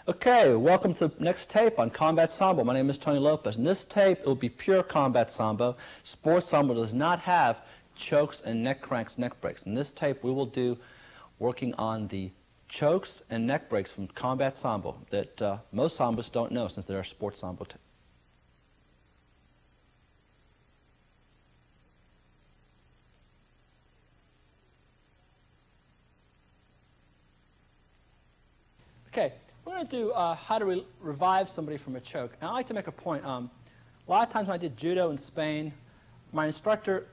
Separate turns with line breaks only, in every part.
Okay, welcome to the next tape on Combat Sambo. My name is wTonyLopez. In this tape, it will be pure Combat Sambo. Sports Sambo does not have chokes and neck cranks, neck breaks. In this tape, we will do working on the chokes and neck breaks from Combat Sambo that most Sambos don't know since they're a sports Sambo tape. Okay, we're going to do how to revive somebody from a choke. And I'd like to make a point. A lot of times when I did judo in Spain, my instructor,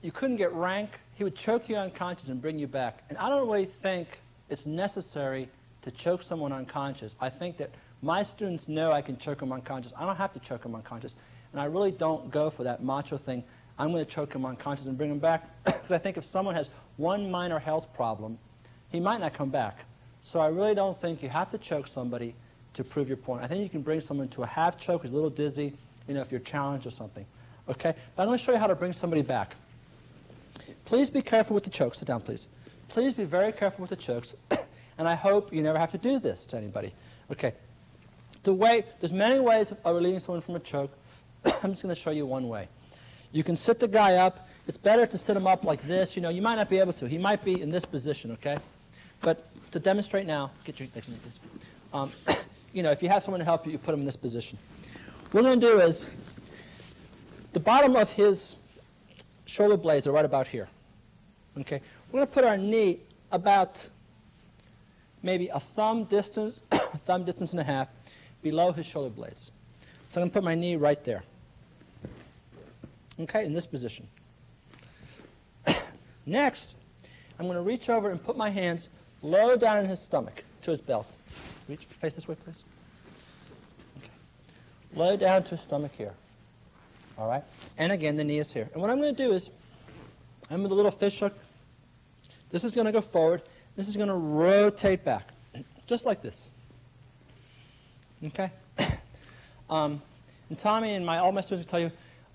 you couldn't get rank. He would choke you unconscious and bring you back. And I don't really think it's necessary to choke someone unconscious. I think that my students know I can choke them unconscious. I don't have to choke them unconscious. And I really don't go for that macho thing. I'm going to choke him unconscious and bring him back. Because I think if someone has one minor health problem, he might not come back. So I really don't think you have to choke somebody to prove your point. I think you can bring someone to a half choke who's a little dizzy, you know, if you're challenged or something. Okay? But I'm going to show you how to bring somebody back. Please be careful with the chokes. Sit down, please. Please be very careful with the chokes. And I hope you never have to do this to anybody. Okay. There's many ways of relieving someone from a choke. I'm just going to show you one way. You can sit the guy up. It's better to sit him up like this. You know, you might not be able to. He might be in this position, okay? But to demonstrate now, get your next one, please. You know, if you have someone to help you, you put him in this position. What we're going to do is, the bottom of his shoulder blades are right about here. Okay? We're going to put our knee about maybe a thumb distance, thumb distance and a half below his shoulder blades. So I'm going to put my knee right there. Okay, in this position. Next, I'm going to reach over and put my hands low down in his stomach to his belt. Reach, face this way, please. Okay. Low down to his stomach here. All right? And again, the knee is here. And what I'm going to do is, I'm with a little fish hook. This is going to go forward. This is going to rotate back, just like this. Okay? And Tommy and all my students tell you,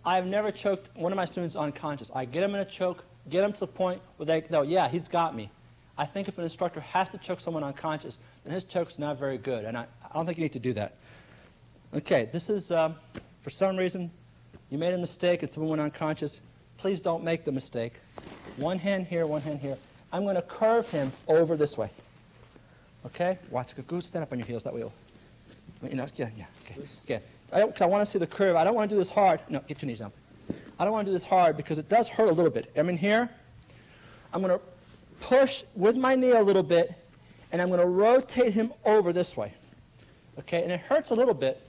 I've never choked one of my students unconscious. I get them in a choke, get them to the point where they know, yeah, he's got me. I think if an instructor has to choke someone unconscious, then his choke's not very good, and I don't think you need to do that. Okay, this is, for some reason, you made a mistake and someone went unconscious. Please don't make the mistake. One hand here, one hand here. I'm going to curve him over this way. Okay? Watch. Go stand up on your heels. That way you'll, you know, yeah, okay. Again, because I want to see the curve. I don't want to do this hard. No, get your knees down. I don't want to do this hard because it does hurt a little bit. I'm in here. I'm going to push with my knee a little bit, and I'm going to rotate him over this way. Okay, and it hurts a little bit,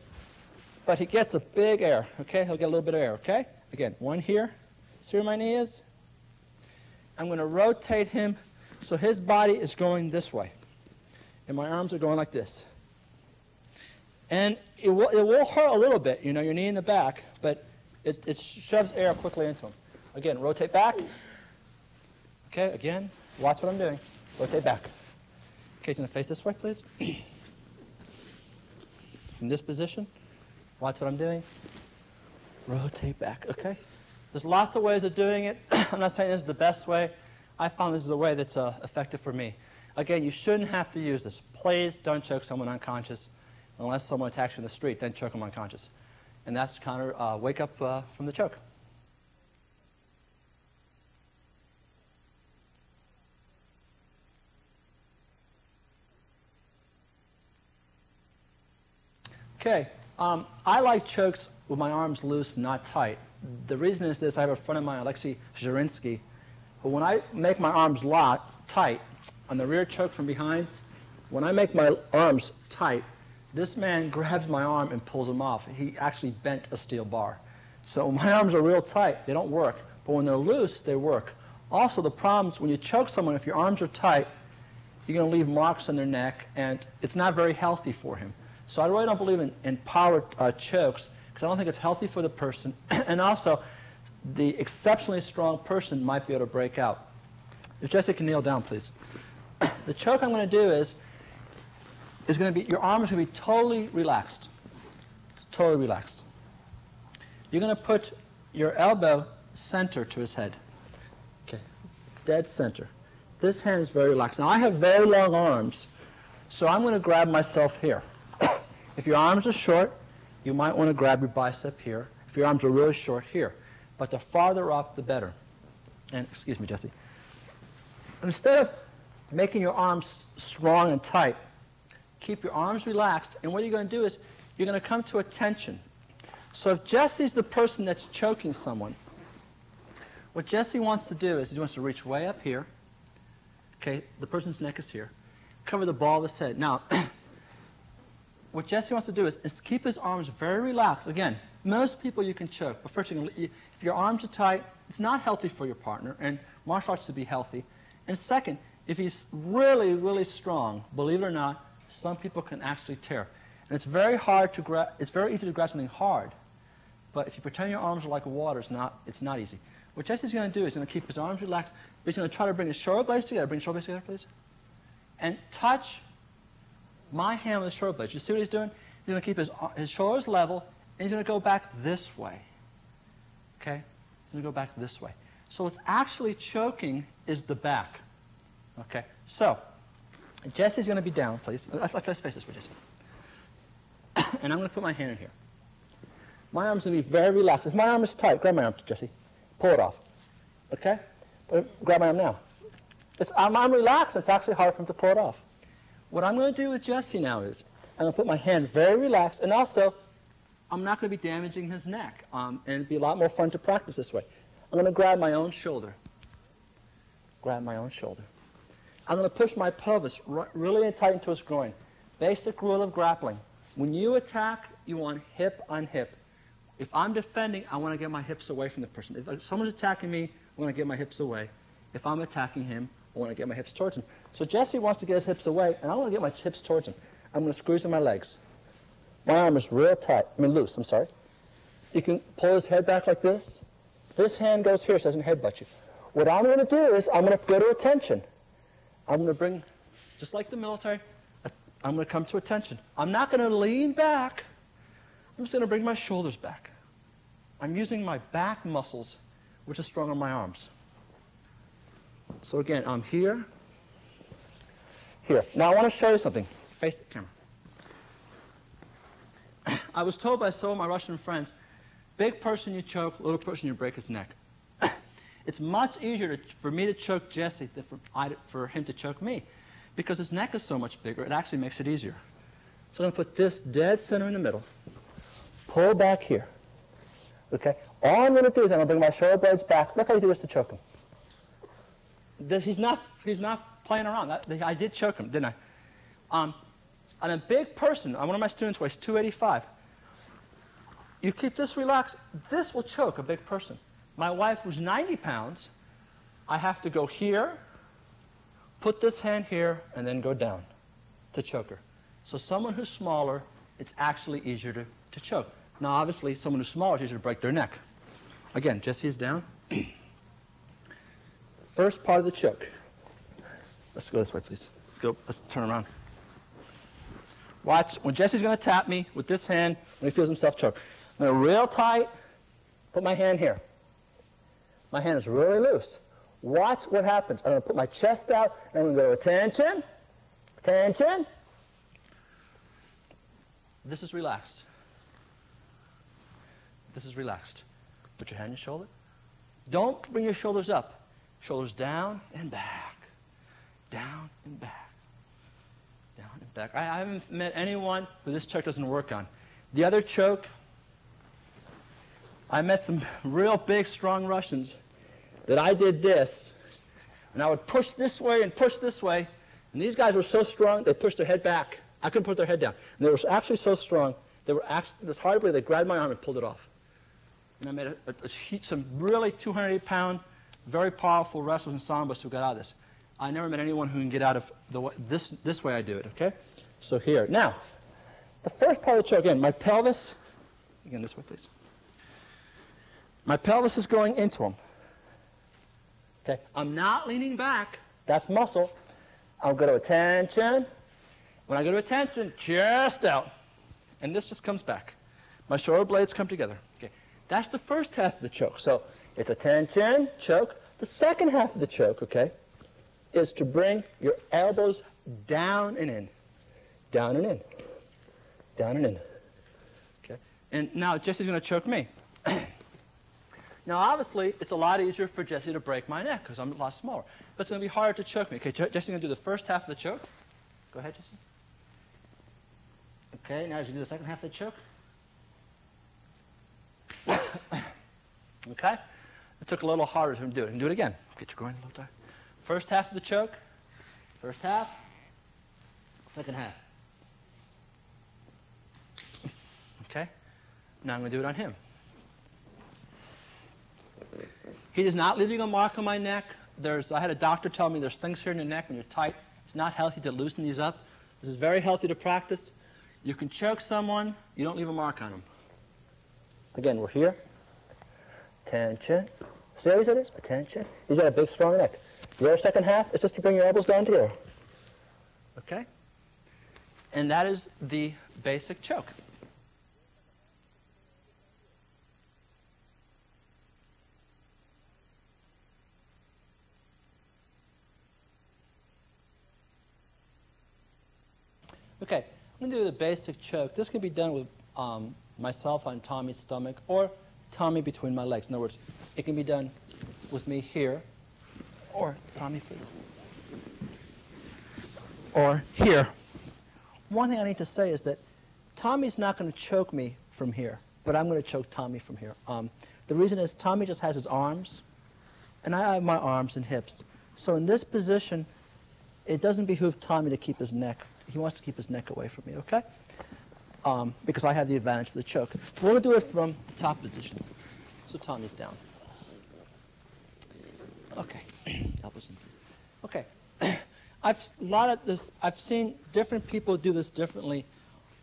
but he gets a big air. Okay, he'll get a little bit of air. Okay, again, one here. See where my knee is? I'm going to rotate him so his body is going this way, and my arms are going like this. And it will hurt a little bit, you know, your knee in the back, but it shoves air quickly into him. Again, rotate back. Okay, again. Watch what I'm doing. Rotate back. Okay, he's going to face this way, please. From this position, watch what I'm doing. Rotate back, okay? There's lots of ways of doing it. I'm not saying this is the best way. I found this is a way that's effective for me. Again, you shouldn't have to use this. Please don't choke someone unconscious unless someone attacks you in the street, then choke them unconscious. And that's kind of wake up from the choke. Okay, I like chokes with my arms loose, not tight. The reason is this: I have a friend of mine, Alexei Zhirinsky, who when I make my arms tight on the rear choke from behind, when I make my arms tight, this man grabs my arm and pulls him off. He actually bent a steel bar. So when my arms are real tight, they don't work. But when they're loose, they work. Also, the problem is when you choke someone, if your arms are tight, you're going to leave marks on their neck, and it's not very healthy for him. So I really don't believe in power chokes because I don't think it's healthy for the person. And also, the exceptionally strong person might be able to break out. If Jesse can kneel down, please. The choke I'm going to do is going to be, your arm is going to be totally relaxed. Totally relaxed. You're going to put your elbow center to his head. Okay, dead center. This hand is very relaxed. Now I have very long arms, so I'm going to grab myself here. If your arms are short, you might want to grab your bicep here. If your arms are really short, here. But the farther up, the better. And, excuse me, Jesse. Instead of making your arms strong and tight, keep your arms relaxed. And what you're going to do is you're going to come to a tension. So if Jesse's the person that's choking someone, what Jesse wants to do is he wants to reach way up here. Okay, the person's neck is here. Cover the ball of his head. Now, what Jesse wants to do is keep his arms very relaxed. Again, most people you can choke, but first, if your arms are tight, it's not healthy for your partner, and martial arts should be healthy. And second, if he's really, really strong, believe it or not, some people can actually tear. And it's very hard to grab. It's very easy to grab something hard, but if you pretend your arms are like water, it's not easy. What Jesse's going to do is he's going to keep his arms relaxed, but he's going to try to bring his shoulder blades together. Bring your shoulder blades together, please. And touch my hand with his shoulder blades. You see what he's doing? He's going to keep his shoulders level, and he's going to go back this way. Okay? He's going to go back this way. So what's actually choking is the back. Okay? So, Jesse's going to be down, please. Let's face this way, Jesse. And I'm going to put my hand in here. My arm's going to be very relaxed. If my arm is tight, grab my arm, Jesse. Pull it off. Okay? But grab my arm now. I'm relaxed. It's actually hard for him to pull it off. What I'm going to do with Jesse now is I'm going to put my hand very relaxed, and also I'm not going to be damaging his neck. And it'd be a lot more fun to practice this way. I'm going to grab my own shoulder. Grab my own shoulder. I'm going to push my pelvis really tight into his groin. Basic rule of grappling. When you attack, you want hip on hip. If I'm defending, I want to get my hips away from the person. If someone's attacking me, I want to get my hips away. If I'm attacking him, I want to get my hips towards him. So Jesse wants to get his hips away, and I want to get my hips towards him. I'm going to squeeze in my legs. My arm is real tight. Loose, I'm sorry. You can pull his head back like this. This hand goes here so it doesn't headbutt you. What I'm going to do is I'm going to go to attention. I'm going to bring, just like the military, I'm going to come to attention. I'm not going to lean back. I'm just going to bring my shoulders back. I'm using my back muscles, which is strong on my arms. So again, I'm here, here. Now I want to show you something. Face the camera. I was told by some of my Russian friends, big person you choke, little person you break his neck. It's much easier for me to choke Jesse than for him to choke me, because his neck is so much bigger, it actually makes it easier. So I'm going to put this dead center in the middle. Pull back here. Okay? All I'm going to do is I'm going to bring my shoulder blades back. Look how easy it is to choke him. He's not playing around. I did choke him, didn't I? And a big person, one of my students weighs 285. You keep this relaxed, this will choke a big person. My wife who's 90 pounds, I have to go here, put this hand here, and then go down to choke her. So someone who's smaller, it's actually easier to choke. Now, obviously, someone who's smaller, it's easier to break their neck. Again, Jesse is down. First part of the choke. Let's go this way, please. Let's turn around. Watch, when Jesse's going to tap me with this hand, when he feels himself choke. I'm going to real tight, put my hand here. My hand is really loose. Watch what happens. I'm going to put my chest out, and I'm going to go attention, attention. This is relaxed. This is relaxed. Put your hand on your shoulder. Don't bring your shoulders up. Shoulders down and back. Down and back. Down and back. I haven't met anyone who this choke doesn't work on. The other choke, I met some real big, strong Russians that I did this, and I would push this way and push this way, and these guys were so strong, they pushed their head back. I couldn't put their head down. And they were actually so strong, it was hard to believe, they grabbed my arm and pulled it off. And I met some really 280-pound, very powerful wrestlers and Sambos who got out of this. I never met anyone who can get out of this way I do it, okay? So here. Now, the first part of the choke, again, my pelvis, again, this way, please. My pelvis is going into him. Okay, I'm not leaning back. That's muscle. I'll go to attention. When I go to attention, chest out. And this just comes back. My shoulder blades come together. Okay, that's the first half of the choke. So it's attention, choke. The second half of the choke, okay, is to bring your elbows down and in. Down and in. down and in. Okay. And now Jesse's going to choke me. Now, obviously, it's a lot easier for Jesse to break my neck because I'm a lot smaller. But it's going to be harder to choke me. Okay, Jesse's going to do the first half of the choke. Go ahead, Jesse. Okay, now as you do the second half of the choke. Okay? It took a little harder to do it. And do it again. Get your groin a little tight. First half of the choke. First half. Second half. Okay? Now I'm going to do it on him. He is not leaving a mark on my neck. I had a doctor tell me there's things here in the neck when you're tight. It's not healthy to loosen these up. This is very healthy to practice. You can choke someone. You don't leave a mark on them. Again, we're here. Tension. See how easy it is? Attention. He's got a big, strong neck. Your second half is just to bring your elbows down together. Okay? And that is the basic choke. Okay, I'm going to do the basic choke. This can be done with myself on Tommy's stomach or Tommy between my legs. In other words, it can be done with me here, or Tommy, please, or here. One thing I need to say is that Tommy's not going to choke me from here, but I'm going to choke Tommy from here. The reason is Tommy just has his arms, and I have my arms and hips. So in this position, it doesn't behoove Tommy to keep his neck. He wants to keep his neck away from me, okay? Because I have the advantage of the choke. We're going to do it from top position. So Tommy's down. Okay. Elbows in, please. Okay. I've seen different people do this differently,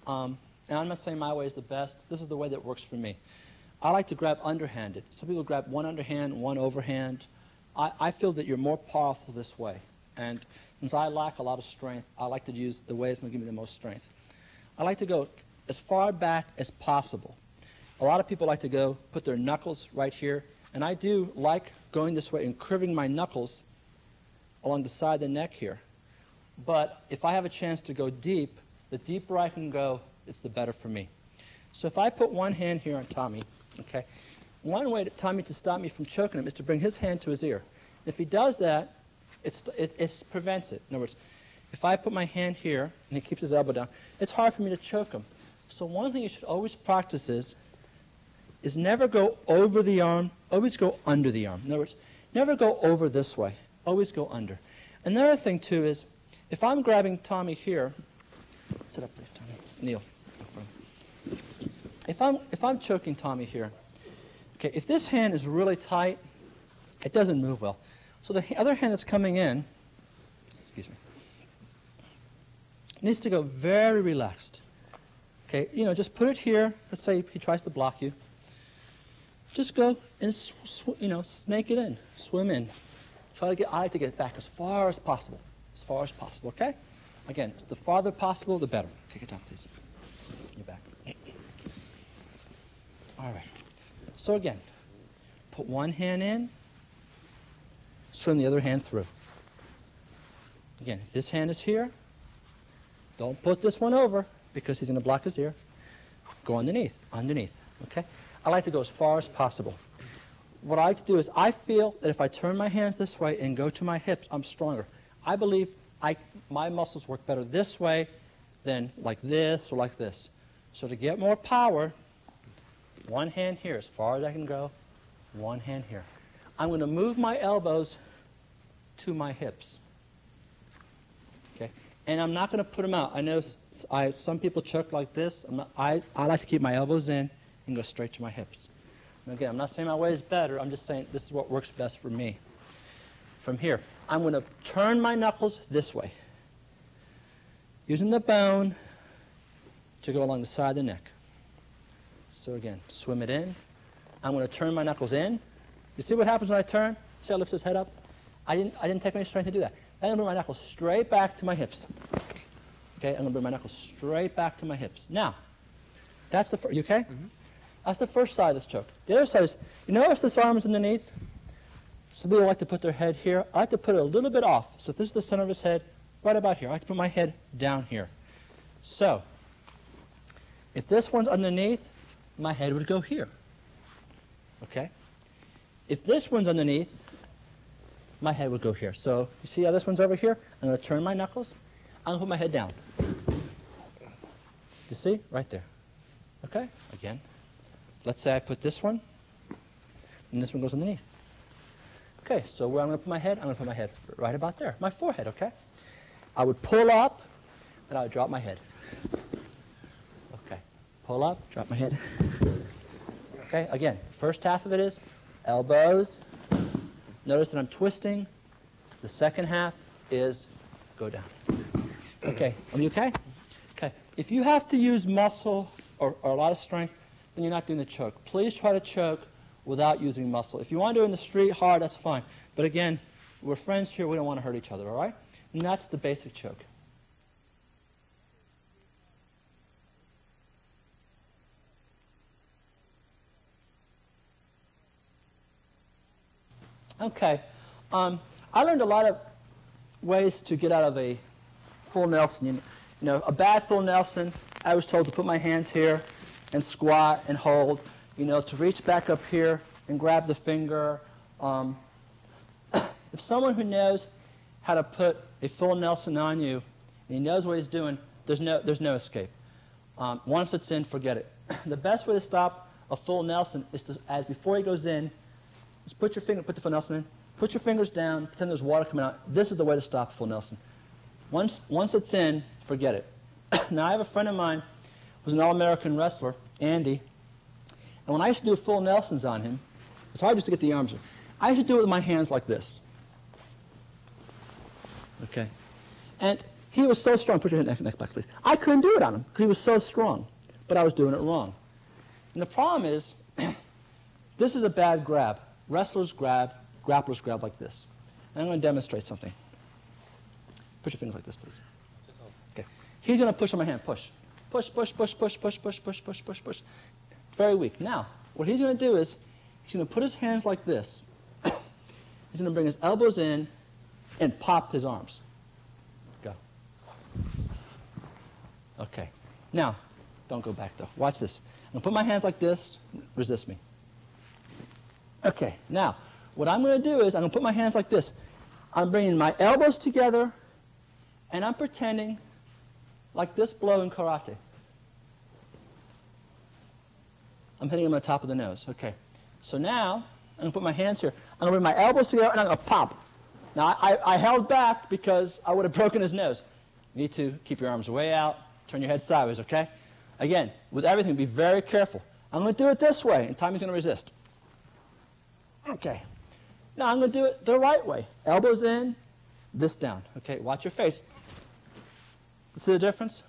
and I'm not saying my way is the best. This is the way that works for me. I like to grab underhanded. Some people grab one underhand, one overhand. I feel that you're more powerful this way. And since I lack a lot of strength, I like to use the way that's going to give me the most strength. I like to go as far back as possible. A lot of people like to go put their knuckles right here, and I do like going this way and curving my knuckles along the side of the neck here. But if I have a chance to go deep, the deeper I can go, it's the better for me. So if I put one hand here on Tommy, okay, one way to Tommy to stop me from choking him is to bring his hand to his ear. If he does that, it prevents it. In other words, if I put my hand here and he keeps his elbow down, it's hard for me to choke him. So one thing you should always practice is never go over the arm, always go under the arm. In other words, never go over this way, always go under. Another thing, too, is if I'm grabbing Tommy here, sit up, please, Tommy. Kneel. If I'm choking Tommy here, okay, if this hand is really tight, it doesn't move well. So the other hand that's coming in, excuse me, needs to go very relaxed. Okay, just put it here. Let's say he tries to block you. Just go and, snake it in, swim in. I like to get back as far as possible, okay? Again, it's the farther possible, the better. Take it down, please. You're back. All right. So again, put one hand in, swim the other hand through. Again, if this hand is here, don't put this one over because he's going to block his ear. Go underneath, okay? I like to go as far as possible. What I like to do is I feel that if I turn my hands this way and go to my hips, I'm stronger. I believe my muscles work better this way than like this or like this. So to get more power, one hand here as far as I can go, one hand here. I'm going to move my elbows to my hips. Okay? And I'm not going to put them out. I know some people choke like this. I like to keep my elbows in and go straight to my hips. And again, I'm not saying my way is better. I'm just saying this is what works best for me. From here, I'm going to turn my knuckles this way, using the bone to go along the side of the neck. So again, swim it in. I'm going to turn my knuckles in. You see what happens when I turn? See how it lifts his head up? I didn't take any strength to do that. I'm going to bring my knuckles straight back to my hips. Okay, I'm going to bring my knuckles straight back to my hips. Now, that's the first, you okay? Mm-hmm. That's the first side of this choke. The other side is, you notice this arm is underneath? Some people like to put their head here. I like to put it a little bit off. So if this is the center of his head, right about here. I like to put my head down here. So, If this one's underneath, my head would go here. Okay? If this one's underneath, my head would go here. So you see how this one's over here? I'm going to turn my knuckles. I'm going to put my head down. You see? Right there. Okay? Again. Let's say I put this one, and this one goes underneath. Okay, so where I'm going to put my head? I'm going to put my head right about there. My forehead, okay? I would pull up, and I would drop my head. Okay. Pull up, drop my head. Okay, again, the first half of it is elbows. Notice that I'm twisting. The second half is go down. Okay, are you okay? Okay, if you have to use muscle or a lot of strength, then you're not doing the choke. Please try to choke without using muscle. If you want to do it in the street hard, that's fine. But again, we're friends here. We don't want to hurt each other, all right? And that's the basic choke. Okay. I learned a lot of ways to get out of a full Nelson. You know, a bad full Nelson, I was told to put my hands here and squat and hold. You know, to reach back up here and grab the finger. If someone who knows how to put a full Nelson on you, and he knows what he's doing, there's no escape. Once it's in, forget it. The best way to stop a full Nelson is to, as before he goes in, just put the full Nelson in, put your fingers down, pretend there's water coming out. This is the way to stop a full Nelson. Once it's in, forget it. Now, I have a friend of mine who's an All-American wrestler, Andy, and when I used to do full Nelsons on him, it's hard just to get the arms in. I used to do it with my hands like this. Okay? And he was so strong. Put your neck back, please. I couldn't do it on him because he was so strong, but I was doing it wrong. And the problem is, this is a bad grab. Wrestlers grab, grapplers grab like this. And I'm going to demonstrate something. Put your fingers like this, please. Okay. He's going to push on my hand. Push. Push, push, push, push, push, push, push, push, push, push. Very weak. Now, what he's going to do is, he's going to put his hands like this. He's going to bring his elbows in and pop his arms. Go. Okay. Now, don't go back, though. Watch this. I'm going to put my hands like this. Resist me. Okay. Now, what I'm going to do is I'm going to put my hands like this. I'm bringing my elbows together, and I'm pretending like this blow in karate. I'm hitting him on the top of the nose. Okay. So now, I'm going to put my hands here. I'm going to bring my elbows together, and I'm going to pop. Now, I held back because I would have broken his nose. You need to keep your arms way out. Turn your head sideways, okay? Again, with everything, be very careful. I'm going to do it this way, and Tommy's going to resist. Okay. Now, I'm going to do it the right way. Elbows in, this down. Okay, watch your face. See the difference?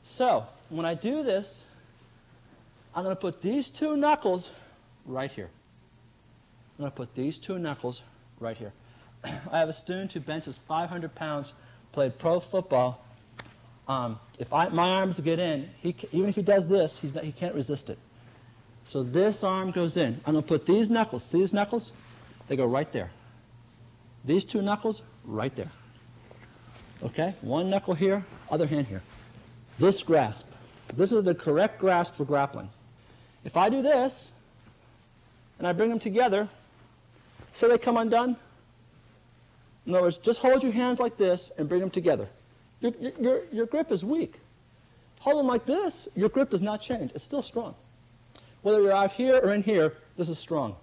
So, when I do this, I'm going to put these two knuckles right here. I'm going to put these two knuckles right here. I have a student who benches 500 pounds, played pro football. If my arms get in, even if he does this, he can't resist it. So this arm goes in. I'm going to put these knuckles. See these knuckles? They go right there. These two knuckles, right there. Okay? One knuckle here, other hand here. This grasp. This is the correct grasp for grappling. If I do this, and I bring them together, so they come undone. In other words, just hold your hands like this and bring them together. Your grip is weak. Hold them like this, your grip does not change. It's still strong. Whether you're out here or in here, this is strong.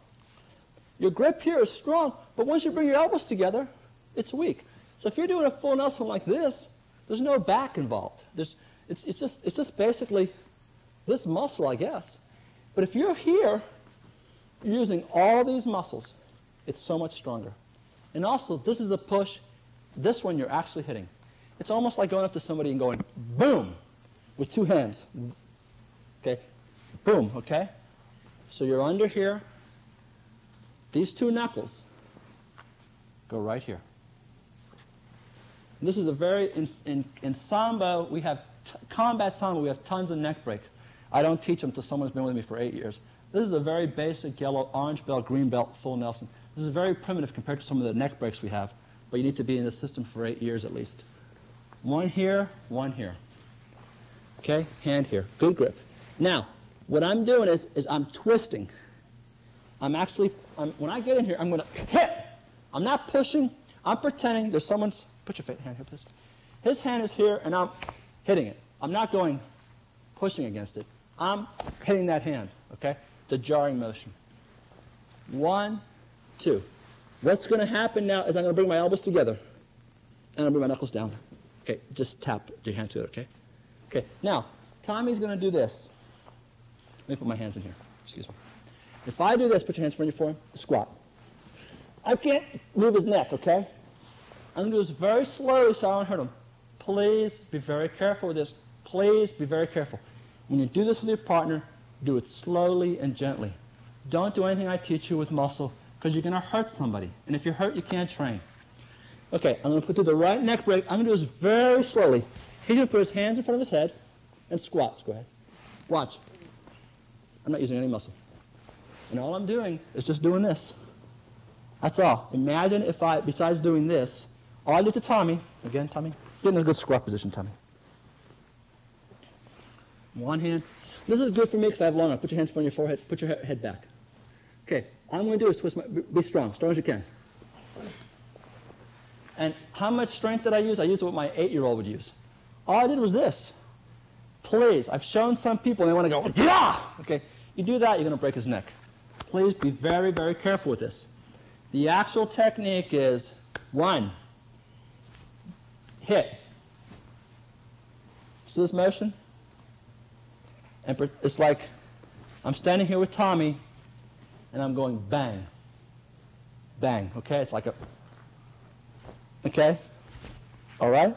Your grip here is strong, but once you bring your elbows together, it's weak. So if you're doing a full Nelson like this, there's no back involved. It's just basically this muscle, I guess. But if you're here, you're using all these muscles. It's so much stronger. And also, this is a push. This one you're actually hitting. It's almost like going up to somebody and going, boom, with two hands. Okay? Boom, okay? So you're under here. These two knuckles go right here. And this is a very, in Sambo, we have, combat Sambo, we have tons of neck break. I don't teach them until someone's been with me for 8 years. This is a very basic yellow, orange belt, green belt, full Nelson. This is very primitive compared to some of the neck breaks we have, but you need to be in the system for 8 years at least. One here, one here. Okay, hand here, good grip. Now, what I'm doing is I'm twisting. When I get in here, I'm going to hit. I'm not pushing. I'm pretending there's someone's, put your hand here, please. His hand is here, and I'm hitting it. I'm not going pushing against it. I'm hitting that hand, okay? The jarring motion. 1, 2. What's going to happen now is I'm going to bring my elbows together, and I'll bring my knuckles down. Okay, just tap your hand to it, okay? Okay, now, Tommy's going to do this. Let me put my hands in here. Excuse me. If I do this, put your hands in front of you for him, squat. I can't move his neck, okay? I'm going to do this very slowly so I don't hurt him. Please be very careful with this. Please be very careful. When you do this with your partner, do it slowly and gently. Don't do anything I teach you with muscle because you're going to hurt somebody. And if you're hurt, you can't train. Okay, I'm going to put through the right neck break. I'm going to do this very slowly. He's going to put his hands in front of his head and squats. Go ahead. Watch. I'm not using any muscle. And all I'm doing is just doing this. That's all. Imagine if I, besides doing this, all I do to Tommy, again, Tommy, get in a good squat position, Tommy. One hand. This is good for me because I have long arms. Put your hands in front of your forehead. Put your head back. Okay, all I'm going to do is twist be strong as you can. And how much strength did I use? I used what my 8-year-old would use. All I did was this. Please, I've shown some people and they want to go, yeah! Okay, you do that, you're going to break his neck. Please be very, very careful with this. The actual technique is 1, hit. See this motion? And it's like I'm standing here with Tommy and I'm going bang, bang, okay? It's like a, okay? All right?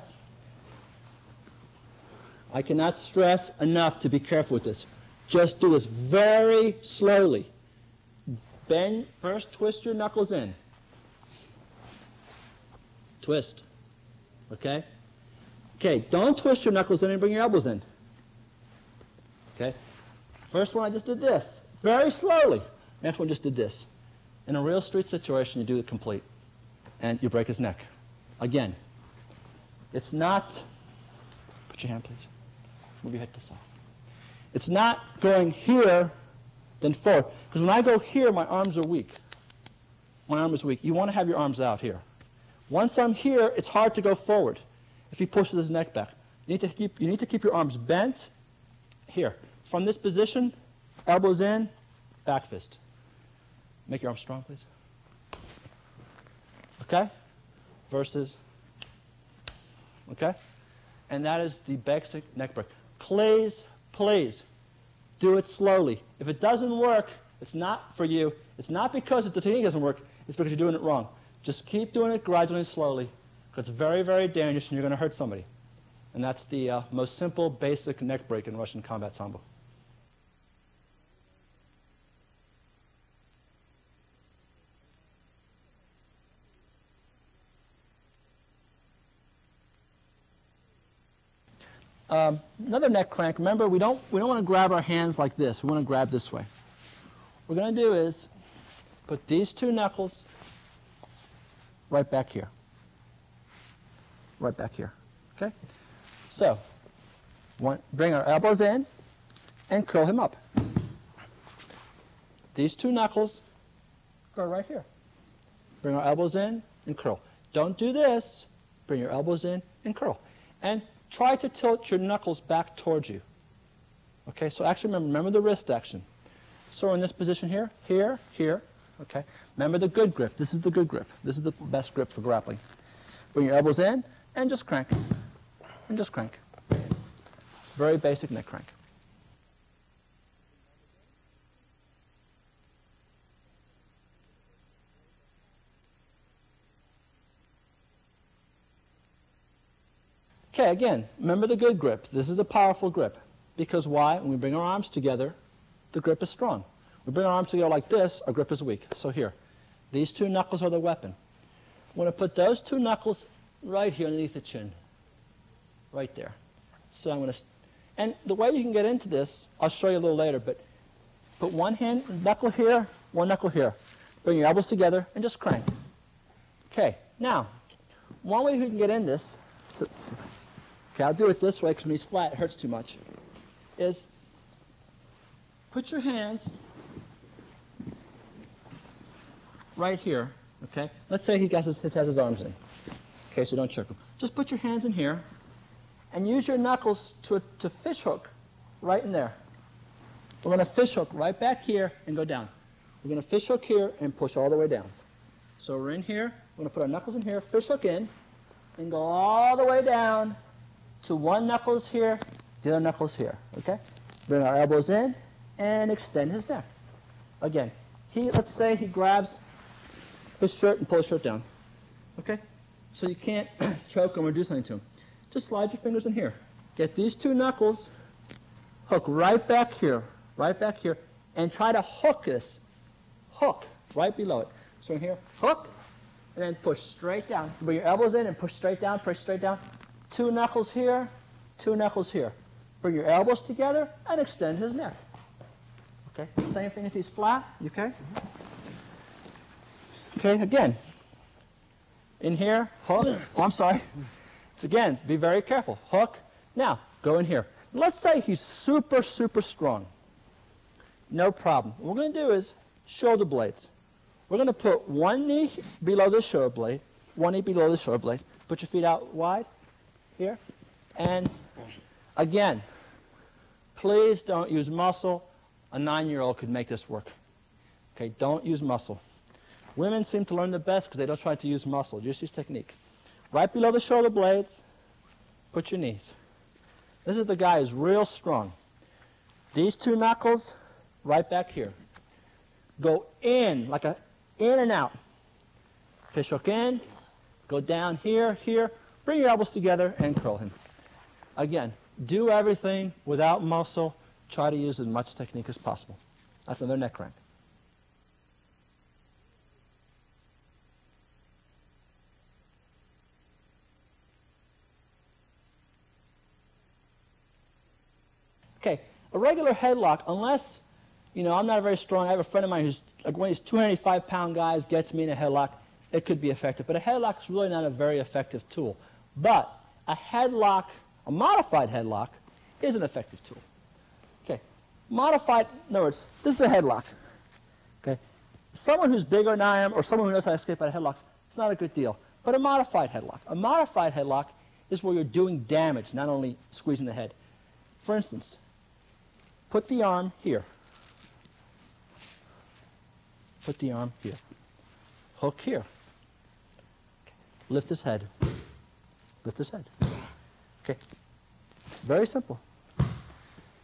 I cannot stress enough to be careful with this. Just do this very slowly. Bend, first twist your knuckles in. Twist. Okay? Okay, don't twist your knuckles in and bring your elbows in. Okay? First one I just did this. Very slowly. Next one just did this. In a real street situation, you do it complete. And you break his neck. Again. It's not, put your hand please. Move your head to the side. It's not going here, then forward. Because when I go here, my arms are weak. My arm is weak. You want to have your arms out here. Once I'm here, it's hard to go forward if he pushes his neck back. You need to keep your arms bent here. From this position, elbows in, back fist. Make your arms strong, please. Okay? Versus, okay? And that is the basic neck break. Please, please, do it slowly. If it doesn't work, it's not for you. It's not because the technique doesn't work. It's because you're doing it wrong. Just keep doing it gradually and slowly because it's very, very dangerous and you're going to hurt somebody. And that's the most simple, basic neck break in Russian combat Sambo. Another neck crank. Remember, we don't want to grab our hands like this. We want to grab this way. What we're going to do is put these 2 knuckles right back here. Right back here. Okay? So, bring our elbows in and curl him up. These 2 knuckles go right here. Bring our elbows in and curl. Don't do this. Bring your elbows in and curl. And try to tilt your knuckles back towards you. Okay, so actually remember the wrist action. So we're in this position here, here, here. Okay, remember the good grip. This is the good grip. This is the best grip for grappling. Bring your elbows in and just crank. And just crank. Very basic neck crank. Okay, again, remember the good grip. This is a powerful grip. Because why? When we bring our arms together, the grip is strong. We bring our arms together like this, our grip is weak. So here, these 2 knuckles are the weapon. I'm going to put those 2 knuckles right here underneath the chin. Right there. So I'm going to, and the way you can get into this, I'll show you a little later, but put one knuckle here, one knuckle here. Bring your elbows together and just crank. Okay, now, one way we can get in this, okay, I'll do it this way because when he's flat, it hurts too much. is put your hands right here, okay? Let's say he has his arms in, okay, so don't choke him. Just put your hands in here and use your knuckles to fish hook right in there. We're going to fish hook right back here and go down. We're going to fish hook here and push all the way down. So we're in here. We're going to put our knuckles in here, fish hook in, and go all the way down to one knuckles here, the other knuckles here, okay? Bring our elbows in and extend his neck. Again, let's say he grabs his shirt and pulls his shirt down, okay? So you can't choke him or do something to him. Just slide your fingers in here. Get these two knuckles, hook right back here, and try to hook this. Hook right below it. So in here, hook, and then push straight down. Bring your elbows in and push straight down, press straight down. Two knuckles here, two knuckles here. Bring your elbows together and extend his neck. Okay, same thing if he's flat, okay? Okay, again. In here, hook. Oh, I'm sorry. So again, be very careful. Hook. Now, go in here. Let's say he's super, super strong. No problem. What we're going to do is shoulder blades. We're going to put one knee below the shoulder blade, one knee below the shoulder blade. Put your feet out wide here. And again, please don't use muscle. A 9-year-old could make this work. Okay, don't use muscle. Women seem to learn the best because they don't try to use muscle. Just use technique. Right below the shoulder blades, put your knees. This is the guy who's real strong. These two knuckles right back here. Go in, like a in and out. Fish hook in, go down here, here. Bring your elbows together and curl him. Again, do everything without muscle. Try to use as much technique as possible. That's another neck crank. Okay, a regular headlock, unless, I'm not very strong. I have a friend of mine who's, like one of these 285-pound guys gets me in a headlock, it could be effective. But a headlock is really not a very effective tool. But a headlock, a modified headlock, is an effective tool. Okay, modified, in other words, this is a headlock. Okay, someone who's bigger than I am or someone who knows how to escape out of headlocks, it's not a good deal. But a modified headlock is where you're doing damage, not only squeezing the head. For instance, put the arm here. Put the arm here. Hook here. Okay. Lift his head. Lift his head. Okay. Very simple.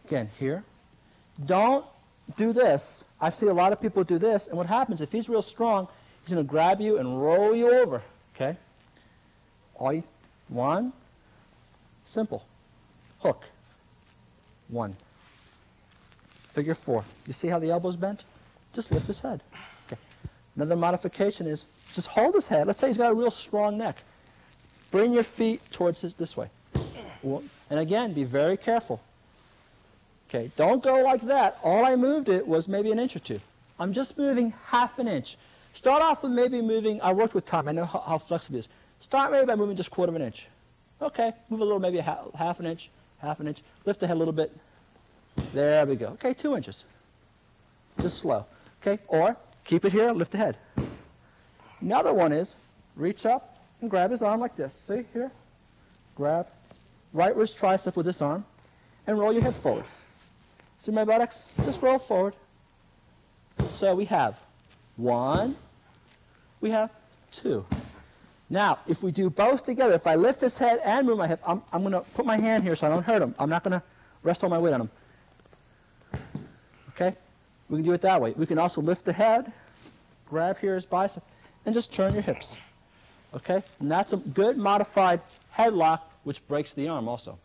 Again, here. Don't do this. I see a lot of people do this, and what happens, if he's real strong, he's going to grab you and roll you over. Okay? One. Simple. Hook. One. Figure 4. You see how the elbow's bent? Just lift his head. Okay. Another modification is just hold his head. Let's say he's got a real strong neck. Bring your feet towards this way. And again, be very careful. Okay, don't go like that. All I moved it was maybe an inch or two. I'm just moving half an inch. Start off with maybe moving, I worked with Tom, I know how flexible it is. Start maybe by moving just 1/4 of an inch. Okay, move a little, maybe half an inch. Lift the head a little bit. There we go. Okay, 2 inches. Just slow. Okay, or keep it here, lift the head. Another one is reach up and grab his arm like this. See, here? Grab. Right wrist tricep with this arm and roll your head forward. See my buttocks? Just roll forward. So we have 1, we have 2. Now, if we do both together, if I lift this head and move my hip, I'm going to put my hand here so I don't hurt him. I'm not going to rest all my weight on him. Okay? We can do it that way. We can also lift the head, grab here his bicep, and just turn your hips. Okay? And that's a good modified headlock, which breaks the arm also.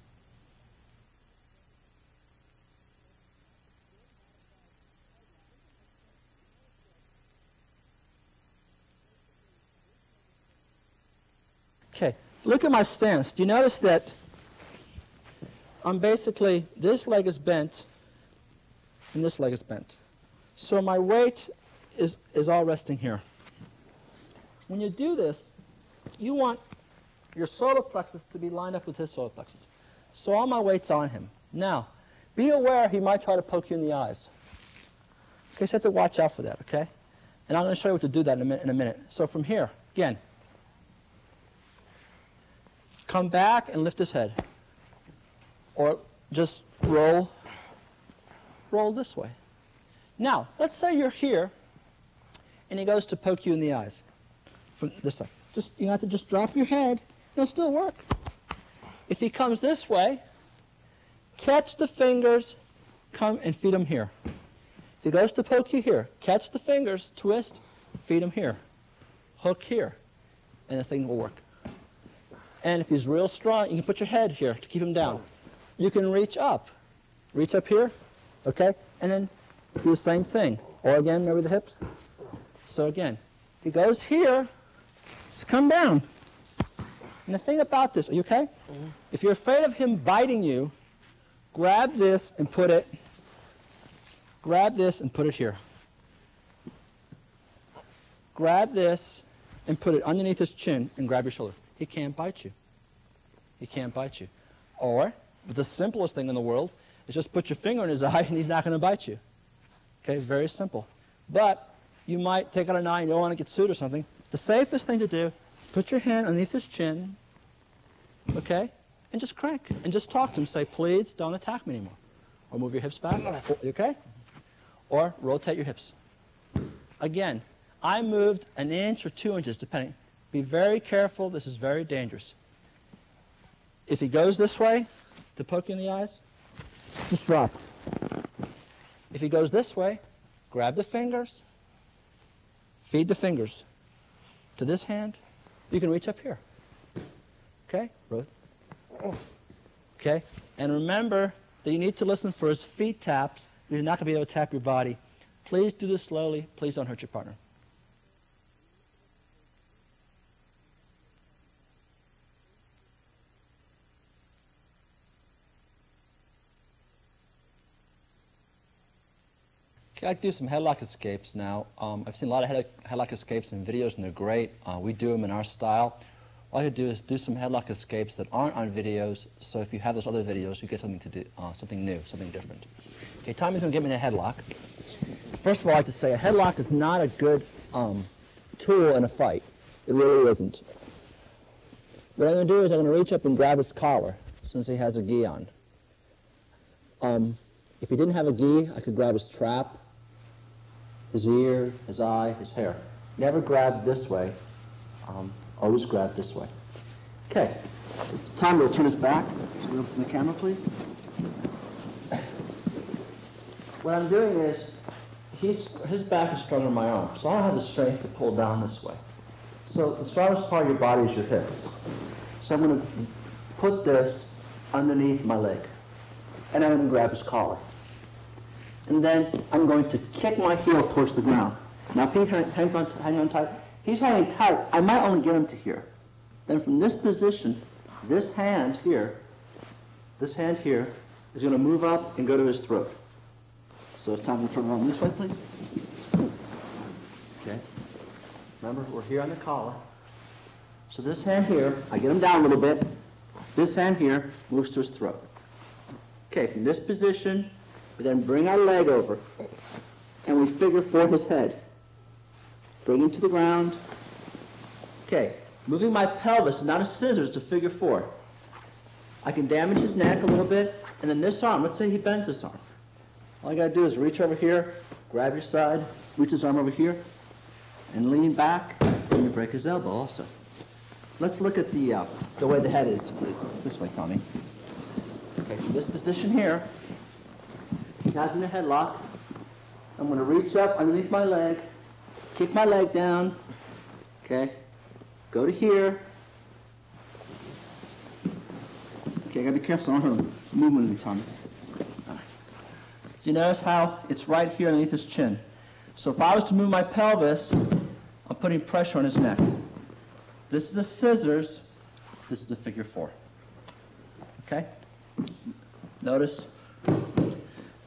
Okay, look at my stance. Do you notice that I'm basically, this leg is bent, and this leg is bent. So my weight is all resting here. When you do this, you want your solar plexus to be lined up with his solar plexus. So all my weight's on him. Now, be aware he might try to poke you in the eyes. Okay, so you have to watch out for that, okay? And I'm going to show you what to do that in a minute. So from here, again, come back and lift his head. Or just roll this way. Now, let's say you're here, and he goes to poke you in the eyes. From this side. You have to just drop your head. It'll still work. If he comes this way, catch the fingers, come and feed him here. If he goes to poke you here, catch the fingers, twist, feed him here. Hook here, and the thing will work. And if he's real strong, you can put your head here to keep him down. You can reach up here, okay, and then do the same thing. Or again, remember the hips? So again, if he goes here, just come down. And the thing about this, are you okay? Mm-hmm. If you're afraid of him biting you, grab this and put it here. Grab this and put it underneath his chin and grab your shoulder. He can't bite you. He can't bite you. Or, the simplest thing in the world is just put your finger in his eye and he's not going to bite you. Okay, very simple. But you might take out a knife and you don't want to get sued or something. The safest thing to do, put your hand underneath his chin, okay, and just crank. And just talk to him. Say, please don't attack me anymore. Or move your hips back. Okay? Or rotate your hips. Again, I moved an inch or 2 inches, depending. Be very careful. This is very dangerous. If he goes this way to poke you in the eyes, just drop. If he goes this way, grab the fingers, feed the fingers to this hand. You can reach up here. Okay? Okay? And remember that you need to listen for his feet taps. You're not going to be able to tap your body. Please do this slowly. Please don't hurt your partner. Okay, I do some headlock escapes now. I've seen a lot of headlock escapes in videos, and they're great. We do them in our style. All you do is do some headlock escapes that aren't on videos, so if you have those other videos, you get something to do, something new, something different. Okay, Tommy's going to get me in a headlock. First of all, I like to say a headlock is not a good tool in a fight. It really isn't. What I'm going to do is I'm going to reach up and grab his collar, since he has a gi on. If he didn't have a gi, I could grab his trap, his ear, his eye, his hair. Never grab this way. Always grab this way. Okay. Tommy will turn his back. So go to the camera, please. What I'm doing is, his back is stronger than my arm, so I don't have the strength to pull down this way. So the strongest part of your body is your hips. So I'm going to put this underneath my leg, and I'm going to grab his collar. And then I'm going to kick my heel towards the ground. Now if he hangs on tight, he's hanging tight, I might only get him to here. Then from this position, this hand here is going to move up and go to his throat. So it's time to turn around this way, please. Okay. Remember, we're here on the collar. So this hand here, I get him down a little bit. This hand here moves to his throat. Okay, from this position, we then bring our leg over, and we figure four his head. Bring him to the ground. Okay, moving my pelvis, not a scissors, to figure four. I can damage his neck a little bit, and then this arm, let's say he bends this arm. All you got to do is reach over here, grab your side, reach his arm over here, and lean back, and you break his elbow also. Let's look at the way the head is, please. This way, Tommy. Okay, from this position here, he has me in a headlock. I'm going to reach up underneath my leg, kick my leg down, okay, go to here. Okay, I got to be careful so I don't have a movement in the tongue. All right. So you notice how it's right here underneath his chin. So if I was to move my pelvis, I'm putting pressure on his neck. This is a scissors, this is a figure four. Okay? Notice?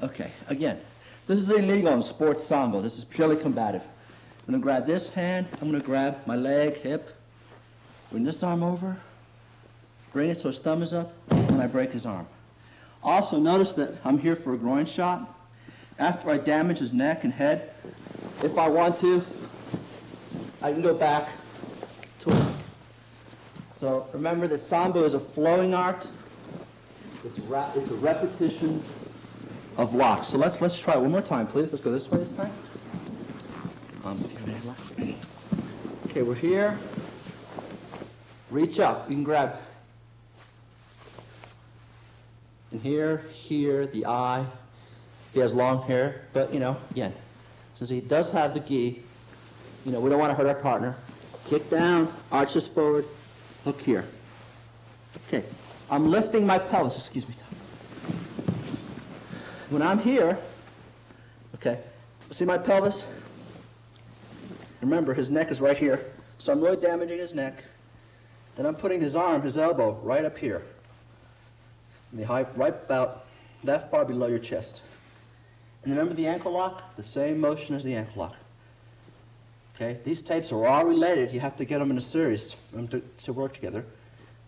Okay, again, this is illegal in sports Sambo. This is purely combative. I'm going to grab this hand, I'm going to grab my leg, hip, bring this arm over, bring it so his thumb is up, and I break his arm. Also, notice that I'm here for a groin shot. After I damage his neck and head, if I want to, I can go back to it. So remember that Sambo is a flowing art. It's a repetition of locks. So let's try it one more time, please. Let's go this way this time. Okay, we're here. Reach up. You can grab in here, the eye. He has long hair, but again, since he does have the gi, we don't want to hurt our partner. Kick down, arches forward, hook here. Okay, I'm lifting my pelvis. Excuse me, Tom. When I'm here, okay, see my pelvis? Remember, his neck is right here, so I'm really damaging his neck. Then I'm putting his arm, his elbow, right up here. Right about that far below your chest. And remember the ankle lock? The same motion as the ankle lock. Okay, these tapes are all related. You have to get them in a series for them to work together.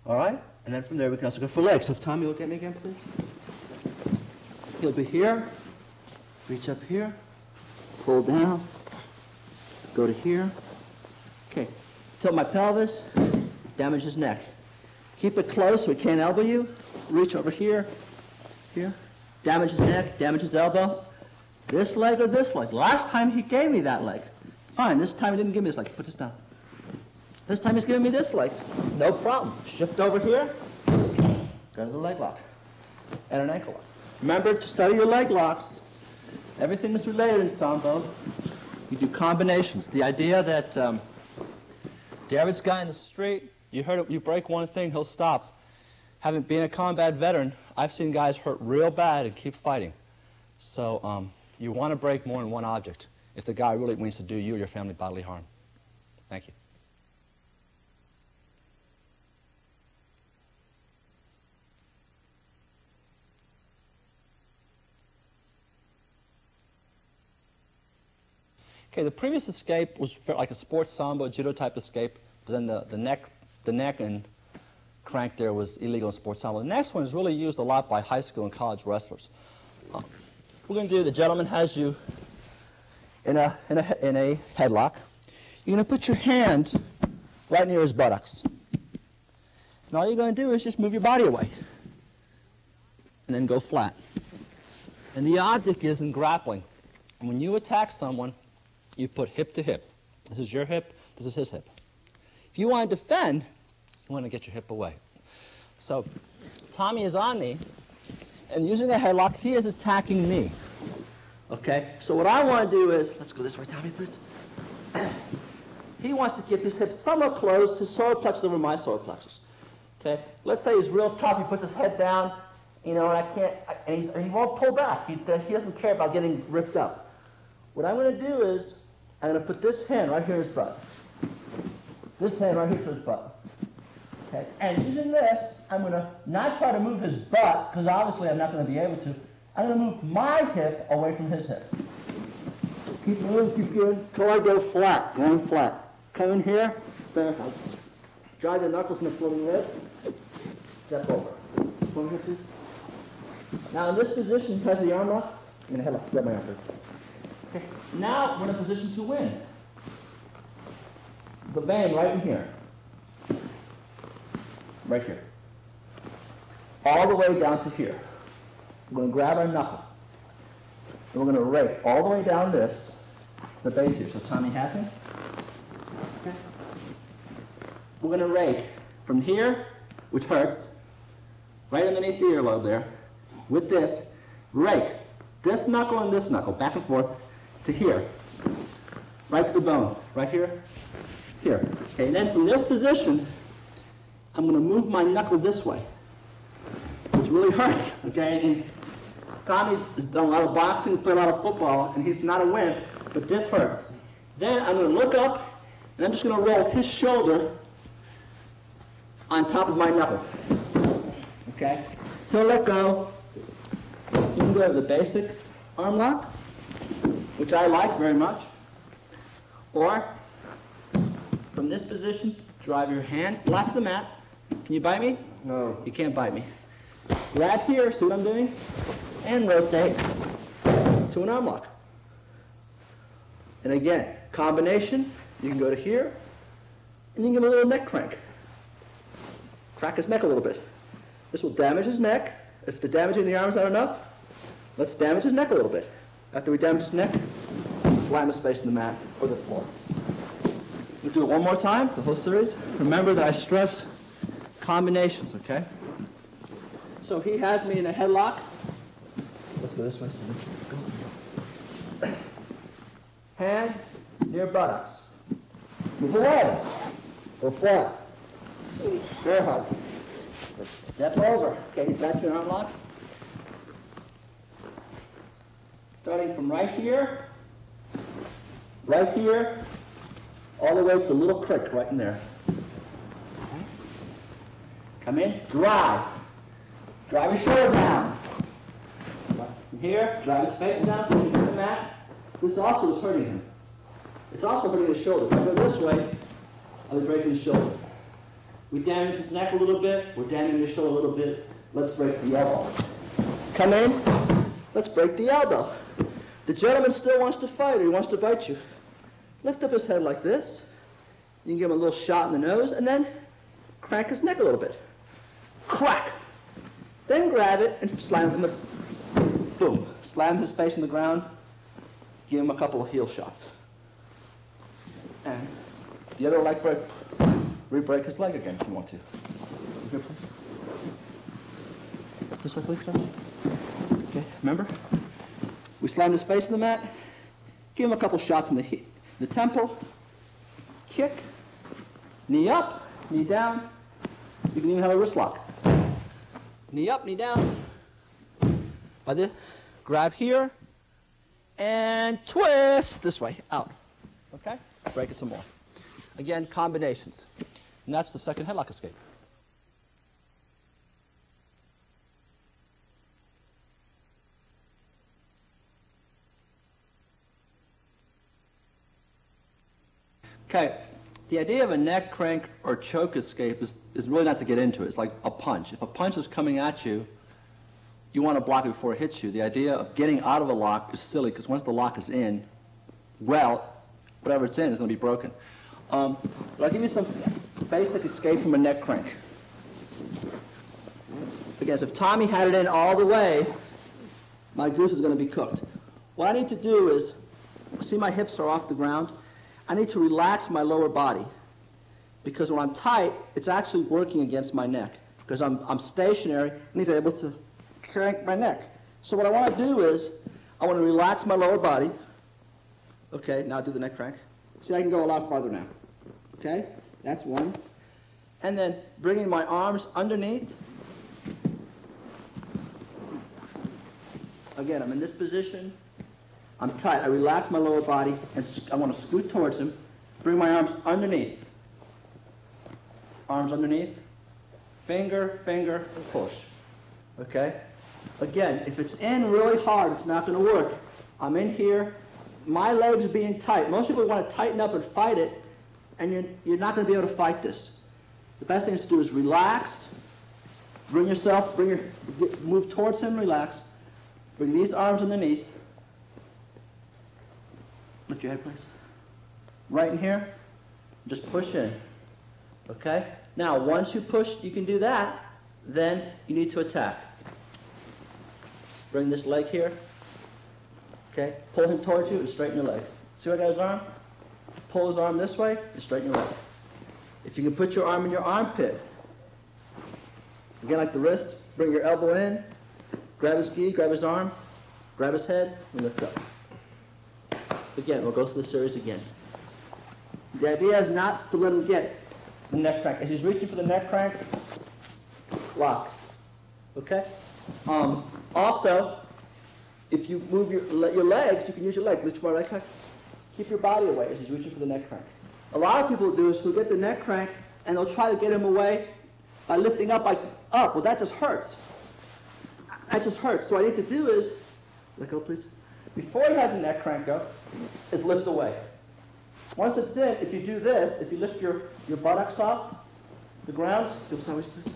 All right? And then from there we can also go for legs. So if Tommy will get me again, please. He'll be here. Reach up here. Pull down. Go to here. Okay. Tilt my pelvis. Damage his neck. Keep it close so he can't elbow you. Reach over here. Here. Damage his neck. Damage his elbow. This leg or this leg. Last time he gave me that leg. Fine. This time he didn't give me this leg. Put this down. This time he's giving me this leg. No problem. Shift over here. Go to the leg lock. And an ankle lock. Remember to study your leg locks. Everything is related in Sambo. You do combinations. The idea that the average guy in the street, you heard it, you break one thing, he'll stop. Having been a combat veteran, I've seen guys hurt real bad and keep fighting. So you want to break more than one object if the guy really means to do you or your family bodily harm. Thank you. Okay, the previous escape was like a sports Sambo, judo type escape, but then the neck and crank there was illegal in sports Sambo. The next one is really used a lot by high school and college wrestlers. We're going to do, the gentleman has you in a headlock. You're going to put your hand right near his buttocks. And all you're going to do is just move your body away. And then go flat. And the object is in grappling. And when you attack someone, you put hip to hip. This is your hip, this is his hip. If you want to defend, you want to get your hip away. So Tommy is on me, and using the headlock, he is attacking me. Okay? So what I want to do is, let's go this way, Tommy, please. He wants to keep his hips somewhat closed, his solar plexus over my solar plexus. Okay? Let's say he's real tough, he puts his head down, and I can't, and he won't pull back. He doesn't care about getting ripped up. What I'm going to do is, I'm going to put this hand right here in his butt. This hand right here to his butt. Okay? And using this, I'm going to not try to move his butt, because obviously I'm not going to be able to. I'm going to move my hip away from his hip. Keep moving, keep going, until I go flat, going flat. Come in here, drive the knuckles in the floating rib, step over. Come here, please. Now in this position, touch the arm lock. I'm going to headlock, grab my arm, please. Okay. Now we're in a position to win. The bang right in here. Right here. All the way down to here. We're going to grab our knuckle. And we're going to rake all the way down this, the base here. So Tommy has me. Okay. We're going to rake from here, which hurts, right underneath the earlobe there, with this, rake this knuckle and this knuckle, back and forth, to here, right to the bone, right here, here. Okay, and then from this position, I'm going to move my knuckle this way, which really hurts, okay? And Tommy has done a lot of boxing, he's played a lot of football, and he's not a wimp, but this hurts. Then I'm going to look up, and I'm just going to roll his shoulder on top of my knuckle, okay? He'll let go. You can go to the basic arm lock, which I like very much. Or, from this position, drive your hand flat to the mat. Can you bite me?
No.
You can't bite me. Grab here, see what I'm doing? And rotate to an arm lock. And again, combination, you can go to here, and you can give him a little neck crank. Crack his neck a little bit. This will damage his neck. If the damage in the arm is not enough, let's damage his neck a little bit. After we damage his neck, slam his face in the mat or the floor. We'll do it one more time, the whole series. Remember that I stress combinations, okay? So he has me in a headlock. Let's go this way. Go. Hand near buttocks. Move away. Go flat. Very hard. Step over. Okay, he's got your arm lock. Starting from right here, all the way to the little crick right in there. Come in, drive. Drive your shoulder down. From here, drive his face down, push him to the mat. This also is hurting him. It's also hurting his shoulder. If I go this way, I'll be breaking his shoulder. We damage his neck a little bit, we're damaging his shoulder a little bit. Let's break the elbow. Come in, let's break the elbow. The gentleman still wants to fight or he wants to bite you. Lift up his head like this. You can give him a little shot in the nose and then crank his neck a little bit. Crack. Then grab it and slam him in the, boom. Slam his face in the ground. Give him a couple of heel shots. And the other leg break, re-break his leg again if you want to. Here, please. This way, please, sir. Okay, remember? We slam his face in the mat. Give him a couple shots in the temple. Kick. Knee up, knee down. You can even have a wrist lock. Knee up, knee down. By this, grab here, and twist this way, out. Okay? Break it some more. Again, combinations. And that's the second headlock escape. Okay, the idea of a neck crank or choke escape is really not to get into it. It's like a punch. If a punch is coming at you, you want to block it before it hits you. The idea of getting out of a lock is silly because once the lock is in, well, whatever it's in is going to be broken. But I'll give you some basic escape from a neck crank. Again, so if Tommy had it in all the way, my goose is going to be cooked. What I need to do is, see my hips are off the ground? I need to relax my lower body because when I'm tight, it's actually working against my neck because I'm stationary and he's able to crank my neck. So what I want to do is I want to relax my lower body. Okay, now do the neck crank. See, I can go a lot farther now. Okay, that's one. And then bringing my arms underneath. Again, I'm in this position. I'm tight. I relax my lower body, and I want to scoot towards him. Bring my arms underneath. Arms underneath. Finger, finger, push. Okay? Again, if it's in really hard, it's not going to work. I'm in here. My legs are being tight. Most people want to tighten up and fight it, and you're not going to be able to fight this. The best thing to do is relax. Bring yourself, move towards him, relax. Bring these arms underneath. Lift your head, please. Right in here, just push in. Okay? Now, once you push, you can do that, then you need to attack. Bring this leg here. Okay? Pull him towards you and straighten your leg. See where I got his arm? Pull his arm this way and straighten your leg. If you can put your arm in your armpit, again like the wrist, bring your elbow in, grab his gi, grab his arm, grab his head, and lift up. Again, we'll go through the series again. The idea is not to let him get the neck crank. As he's reaching for the neck crank, lock. Okay? Also, if you move your legs, you can use your legs. Reach for my neck crank. Keep your body away as he's reaching for the neck crank. A lot of people do is they'll get the neck crank and they'll try to get him away by lifting up like up. Well, that just hurts. That just hurts. So what I need to do is, let go, please. Before he has the neck crank up, is lift away. Once it's in, if you do this, if you lift your buttocks off the ground, go sideways, please.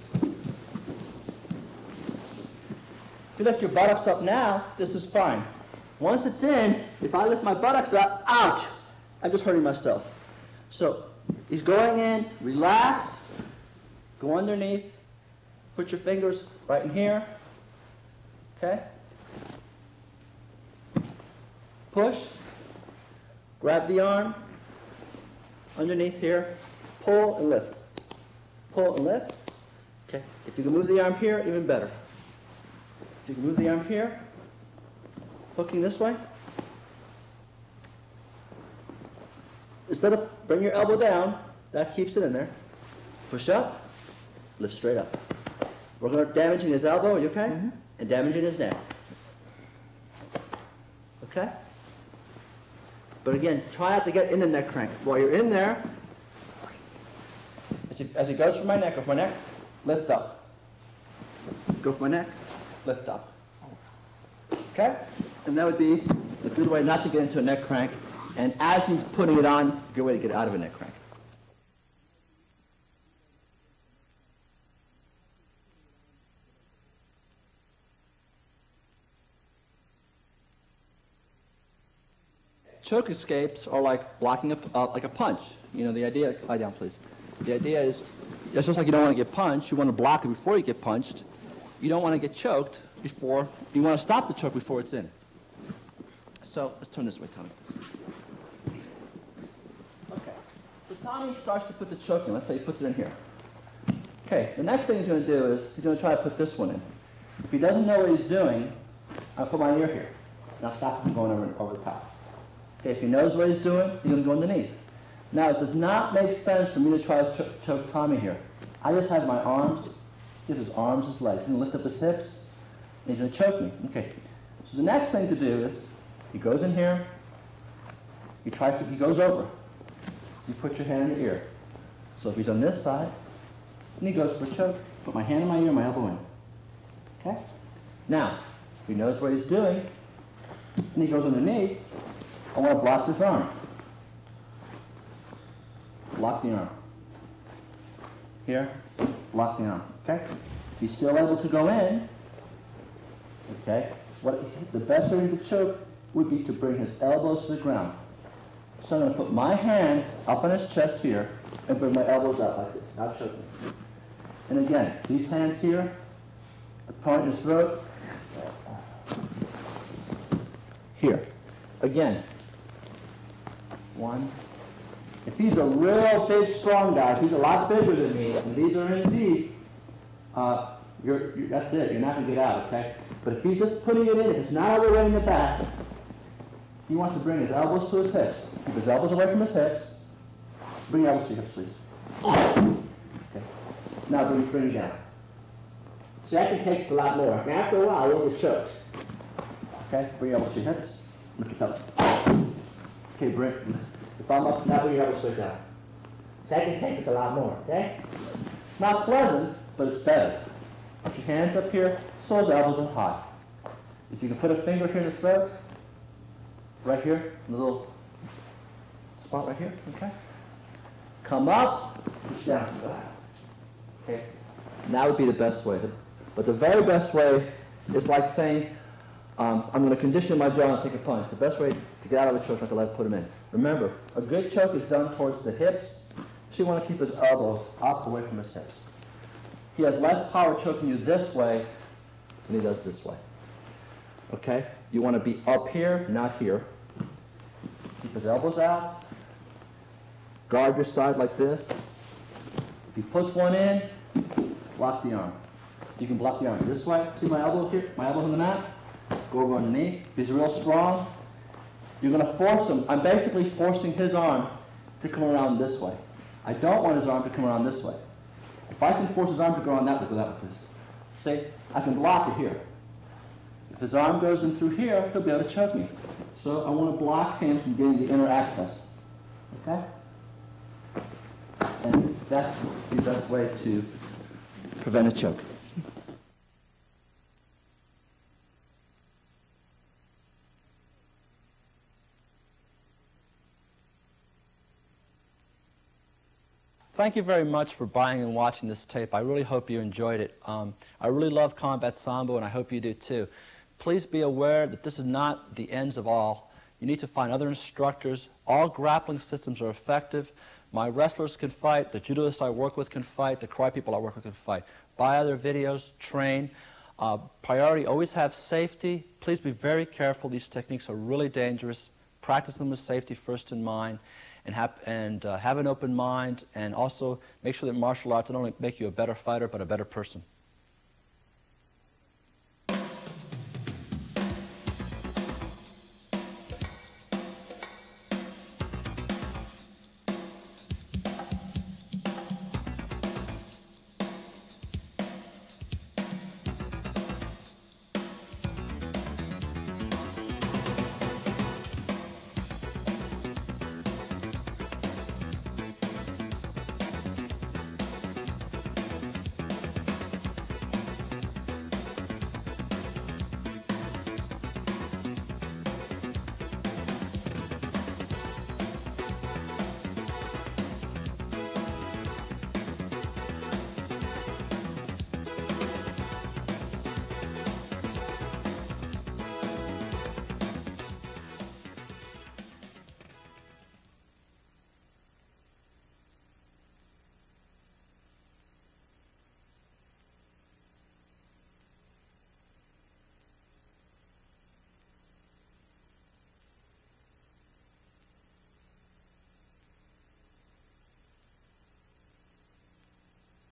If you lift your buttocks up now, this is fine. Once it's in, if I lift my buttocks up, ouch, I'm just hurting myself. So he's going in, relax, go underneath, put your fingers right in here, okay? Push, grab the arm, underneath here, pull and lift. Pull and lift. Okay. If you can move the arm here, even better. If you can move the arm here, hooking this way. Instead of bring your elbow down, that keeps it in there. Push up, lift straight up. We're going to damaging his elbow, are you okay? Mm-hmm. And damaging his neck. Okay? But again, try not to get in the neck crank. While you're in there, as it goes for my neck, lift up. Go for my neck, lift up. Okay? And that would be a good way not to get into a neck crank. And as he's putting it on, good way to get out of a neck crank. Choke escapes are like blocking like a punch. You know, the idea, lie down please. The idea is, it's just like you don't want to get punched, you want to block it before you get punched. You don't want to get choked before, you want to stop the choke before it's in. So, let's turn this way, Tommy. Okay, so Tommy starts to put the choke in. Let's say he puts it in here. Okay, the next thing he's going to do is, he's going to try to put this one in. If he doesn't know what he's doing, I'll put my ear here. Now stop him from going over the top. Okay, if he knows what he's doing, he's going to go underneath. Now, it does not make sense for me to try to choke Tommy here. I just have my arms, give his arms, his legs, and lift up his hips, and he's going to choke me. Okay, so the next thing to do is, he goes in here, he goes over. You put your hand in your ear. So if he's on this side, and he goes for a choke, put my hand in my ear, my elbow in. Okay? Now, if he knows what he's doing, and he goes underneath, I want to block this arm. Block the arm. Here, block the arm. Okay? He's still able to go in. Okay? The best way to choke would be to bring his elbows to the ground. So I'm going to put my hands up on his chest here and bring my elbows out like this, not choking. And again, these hands here, the point in his throat, here. Again, one. If he's a real big, strong guy, if he's a lot bigger than me, and these are in deep, that's it. You're not going to get out, okay? But if he's just putting it in, if it's not all the way in the back, he wants to bring his elbows to his hips. Keep his elbows away from his hips. Bring your elbows to your hips, please. Okay. Now bring it down. See, that can take a lot more. And after a while, you'll get choked. Okay, bring your elbows to your hips. Lift your pelvis. Okay, if I'm up, now bring your elbows straight down. So that can take us a lot more, okay? Not pleasant, but it's better. Put your hands up here, so his elbows are high. If you can put a finger here in the throat, right here, in the little spot right here, okay? Come up, push down. Okay, that would be the best way. But the very best way is like saying, I'm going to condition my jaw and take a punch. The best way to get out of a choke is to let it put him in. Remember, a good choke is done towards the hips. So you want to keep his elbows up away from his hips. He has less power choking you this way than he does this way. Okay? You want to be up here, not here. Keep his elbows out. Guard your side like this. If he puts one in, block the arm. You can block the arm this way. See my elbow here? My elbow's on the mat. Go over underneath. If he's real strong, you're going to force him. I'm basically forcing his arm to come around this way. I don't want his arm to come around this way. If I can force his arm to go around that way, go that way, please. See, I can block it here. If his arm goes in through here, he'll be able to choke me. So I want to block him from getting the inner access. Okay? And that's the best way to prevent a choke. Thank you very much for buying and watching this tape. I really hope you enjoyed it. I really love combat Sambo, and I hope you do too. Please be aware that this is not the ends of all. You need to find other instructors. All grappling systems are effective. My wrestlers can fight. The judoists I work with can fight. The karate people I work with can fight. Buy other videos. Train. Priority, always have safety. Please be very careful. These techniques are really dangerous. Practice them with safety first in mind. And have an open mind, and also make sure that martial arts not only make you a better fighter, but a better person.